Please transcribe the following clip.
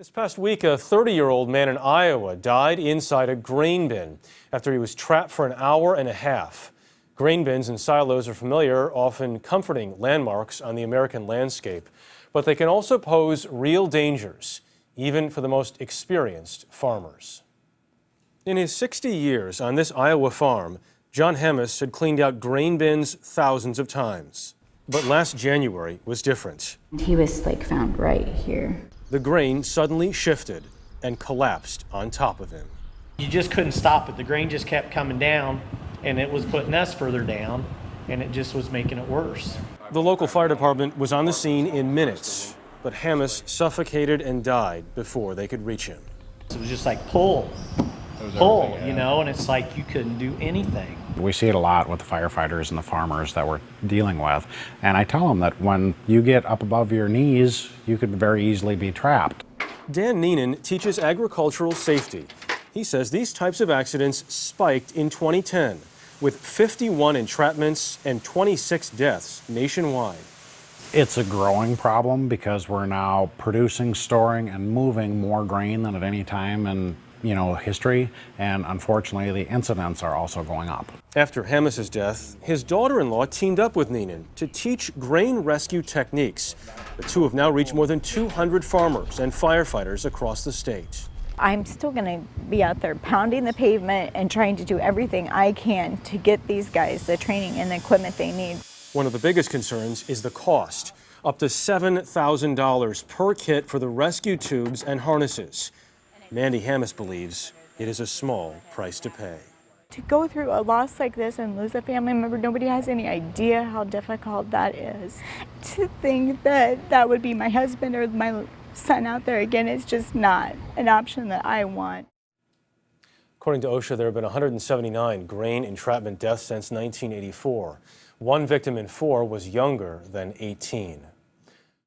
This past week, a 30-year-old man in Iowa died inside a grain bin after he was trapped for an hour and a half. Grain bins and silos are familiar, often comforting landmarks on the American landscape, but they can also pose real dangers, even for the most experienced farmers. In his 60 years on this Iowa farm, John Hammes had cleaned out grain bins thousands of times. But last January was different. He was found right here. The grain suddenly shifted and collapsed on top of him. You just couldn't stop it. The grain just kept coming down, and it was putting us further down, and it just was making it worse. The local fire department was on the scene in minutes, but Hammes suffocated and died before they could reach him. It was just like pull, you know, and it's like you couldn't do anything. We see it a lot with the firefighters and the farmers that we're dealing with, and I tell them that when you get up above your knees, you could very easily be trapped. Dan Neenan teaches agricultural safety. He says these types of accidents spiked in 2010, with 51 entrapments and 26 deaths nationwide. It's a growing problem because we're now producing, storing, and moving more grain than at any time in history, and unfortunately the incidents are also going up. After Hammes' death, his daughter-in-law teamed up with Ninan to teach grain rescue techniques. The two have now reached more than 200 farmers and firefighters across the state. I'm still going to be out there pounding the pavement and trying to do everything I can to get these guys the training and the equipment they need. One of the biggest concerns is the cost, up to $7,000 per kit for the rescue tubes and harnesses. Mandy Hammes believes it is a small price to pay. To go through a loss like this and lose a family member, nobody has any idea how difficult that is. To think that that would be my husband or my son out there again, it's just not an option that I want. According to OSHA, there have been 179 grain entrapment deaths since 1984. One victim in 4 was younger than 18.